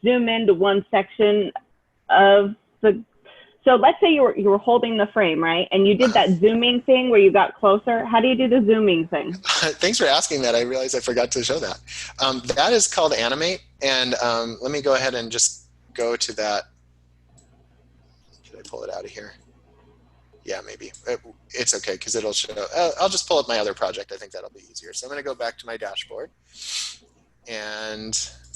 zoom into one section of the, so let's say you were holding the frame, right? And you did that zooming thing where you got closer. How do you do the zooming thing? Thanks for asking that. I realized I forgot to show that. That is called animate. And let me go ahead and just go to that. Should I pull it out of here? Yeah, maybe. It's okay because it'll show. I'll just pull up my other project. I think that'll be easier. So I'm going to go back to my dashboard. And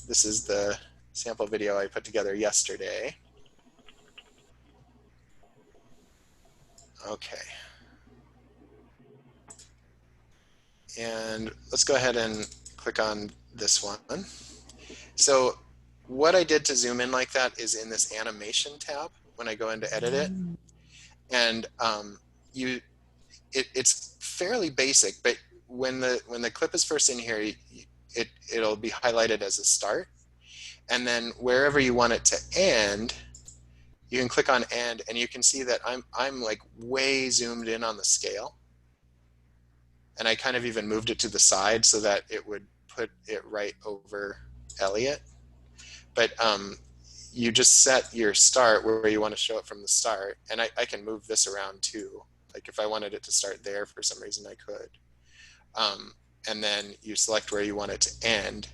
this is the sample video I put together yesterday. Okay. And let's go ahead and click on this one. So what I did to zoom in like that is in this animation tab when I go in to edit it. And it's fairly basic, but when the clip is first in here, it'll be highlighted as a start. And then wherever you want it to end, you can click on end, and you can see that I'm like way zoomed in on the scale. And I kind of even moved it to the side so that it would put it right over Elliot. But you just set your start where you want to show it from the start. And I can move this around too. Like if I wanted it to start there for some reason, I could. And then you select where you want it to end.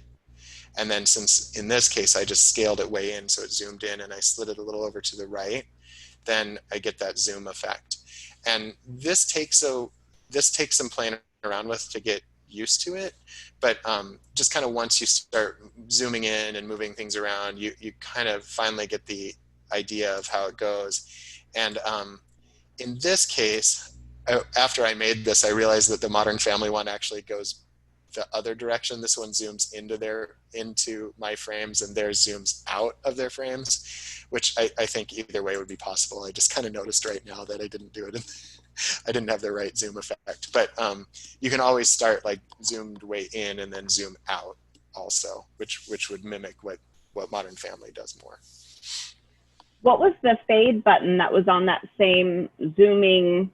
And then since in this case, I just scaled it way in, so it zoomed in, and I slid it a little over to the right, then I get that zoom effect. And this takes some playing around with to get used to it. But just kind of once you start zooming in and moving things around, you kind of finally get the idea of how it goes. And in this case, after I made this, I realized that the Modern Family one actually goes the other direction. This one zooms into my frames, and theirs zooms out of their frames, which I think either way would be possible. I just kind of noticed right now that I didn't do it. I didn't have the right zoom effect, but you can always start like zoomed way in and then zoom out also, which would mimic what Modern Family does more. What was the fade button that was on that same zooming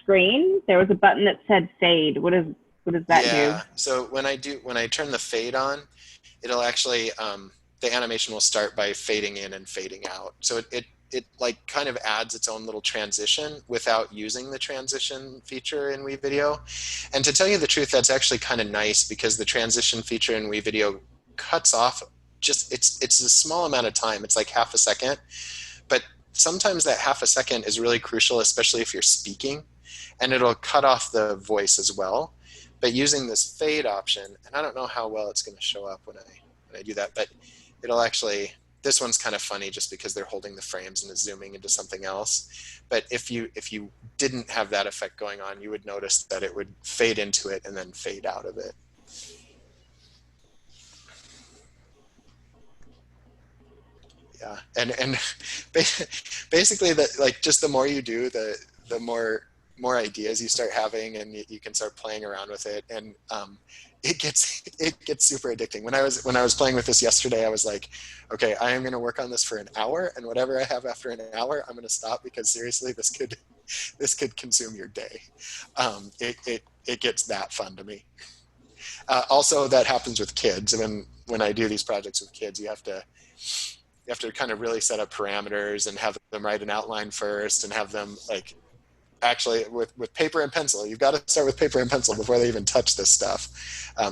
screen? There was a button that said fade. What does that do? Yeah, so when I turn the fade on, it'll actually, the animation will start by fading in and fading out. So it like kind of adds its own little transition without using the transition feature in Wevideo. And to tell you the truth, that's actually kind of nice because the transition feature in Wevideo cuts off just, it's a small amount of time. It's like half a second. But sometimes that half a second is really crucial, especially if you're speaking, and it'll cut off the voice as well. But using this fade option, and I don't know how well it's going to show up when I do that, but it'll actually, this one's kind of funny just because they're holding the frames and it's zooming into something else. But if you didn't have that effect going on, you would notice that it would fade into it and then fade out of it. Yeah, and basically like just the more you do, the more ideas you start having, and you can start playing around with it, and it gets super addicting. When I was playing with this yesterday, I was like, okay, I am going to work on this for an hour, and whatever I have after an hour, I'm going to stop, because seriously, this could consume your day. It gets that fun to me. Also, that happens with kids. And when I do these projects with kids, you have to kind of really set up parameters and have them write an outline first, and have them like, actually with paper and pencil. You've got to start with paper and pencil before they even touch this stuff.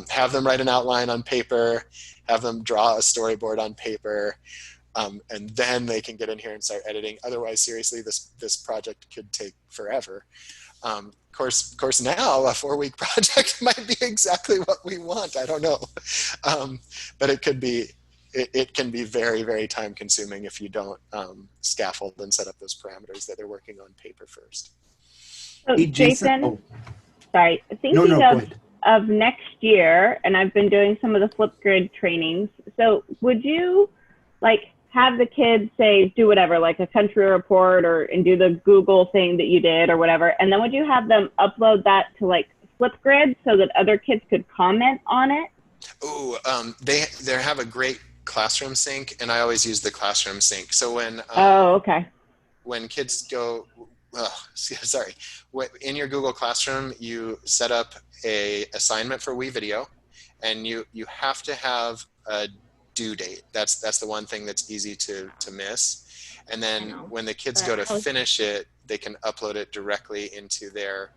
Have them write an outline on paper, have them draw a storyboard on paper, and then they can get in here and start editing. Otherwise, seriously, this project could take forever. Of course now a 4-week project might be exactly what we want. I don't know. But it could be, it can be very, very time consuming if you don't scaffold and set up those parameters that they're working on paper first. So Hey, Jason. Jason, sorry, No, thinking go ahead. of next year, and I've been doing some of the Flipgrid trainings. So would you like have the kids say, do whatever, like a country report and do the Google thing that you did or whatever, and then would you have them upload that to like Flipgrid so that other kids could comment on it? Oh, they have a great classroom sync, and I always use the classroom sync. So when Okay. When kids go, sorry, in your Google Classroom, you set up a assignment for Wevideo, and you have to have a due date. That's the one thing that's easy to miss. And then when the kids go to finish it, they can upload it directly into their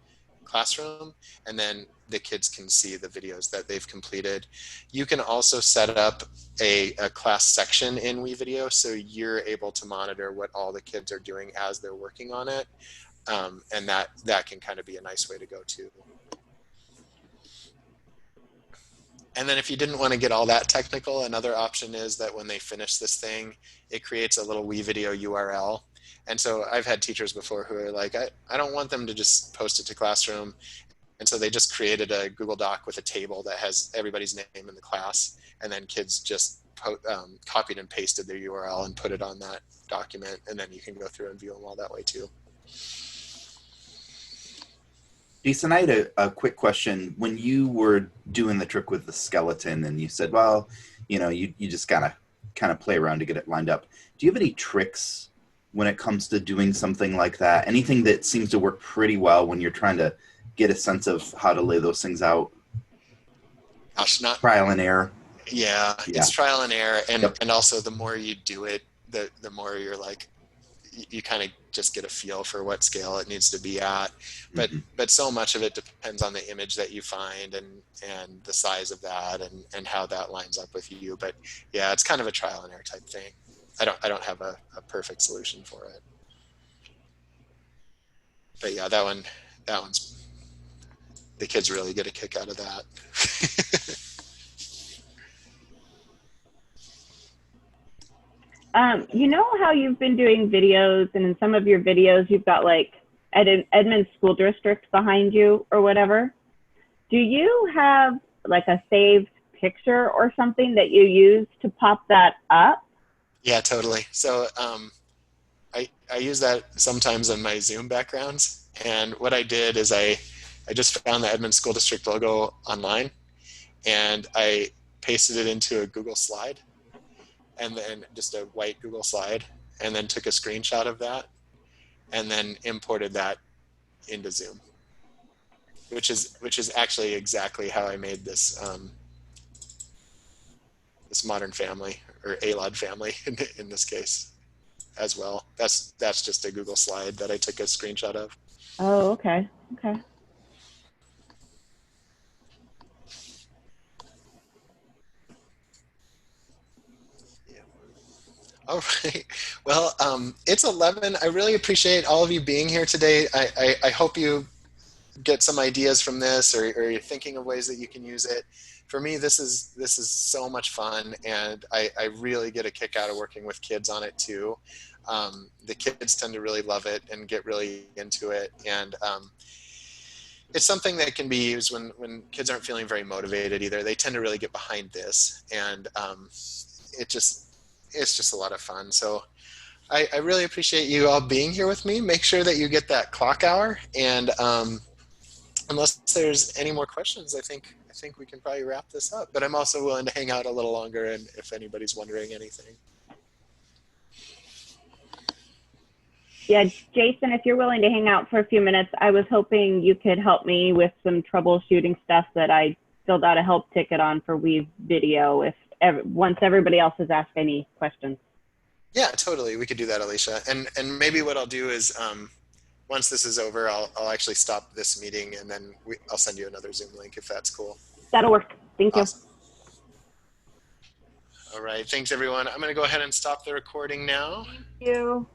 classroom, and then the kids can see the videos that they've completed. You can also set up a class section in Wevideo, so you're able to monitor what all the kids are doing as they're working on it, and that can kind of be a nice way to go too. And then if you didn't want to get all that technical, another option is that when they finish this thing, it creates a little Wevideo URL. And so I've had teachers before who are like, I don't want them to just post it to Classroom. And so they just created a Google Doc with a table that has everybody's name in the class. And then kids just copied and pasted their URL and put it on that document. And then you can go through and view them all that way too. Jason, I had a quick question. When you were doing the trick with the skeleton and you said, well, you just gotta kind of play around to get it lined up. Do you have any tricks when it comes to doing something like that? Anything that seems to work pretty well when you're trying to get a sense of how to lay those things out? Gosh, trial and error. Yeah, it's trial and error. And, Yep. and also the more you do it, the more you're like, you kind of just get a feel for what scale it needs to be at. But so much of it depends on the image that you find and the size of that and how that lines up with you. But yeah, it's kind of a trial and error type thing. I don't have a perfect solution for it. But yeah, that one's, the kids really get a kick out of that. You know how you've been doing videos, and in some of your videos you've got like Edmond School District behind you or whatever. Do you have like a saved picture or something that you use to pop that up? Yeah, totally. So I use that sometimes in my Zoom backgrounds. And what I did is I just found the Edmond School District logo online, and I pasted it into a Google slide, and then just a white Google slide, and then took a screenshot of that, and then imported that into Zoom, which is actually exactly how I made this this modern family, or ALOD family in this case as well. That's just a Google slide that I took a screenshot of. Oh, okay. Okay. All right. Well, it's 11. I really appreciate all of you being here today. I hope you get some ideas from this, or you're thinking of ways that you can use it. For me, this is so much fun, and I really get a kick out of working with kids on it too. The kids tend to really love it and get really into it, and it's something that can be used when kids aren't feeling very motivated either. They tend to really get behind this, and it's just a lot of fun. So I really appreciate you all being here with me. Make sure that you get that clock hour, and unless there's any more questions, I think we can probably wrap this up. But I'm also willing to hang out a little longer, and if anybody's wondering anything. Yeah, Jason, if you're willing to hang out for a few minutes, I was hoping you could help me with some troubleshooting stuff that I filled out a help ticket on for Wevideo once everybody else has asked any questions. Yeah, totally. We could do that, Alicia. And maybe what I'll do is once this is over, I'll actually stop this meeting, and then I'll send you another Zoom link if that's cool. That'll work. Thank you. Awesome. All right. Thanks, everyone. I'm going to go ahead and stop the recording now. Thank you.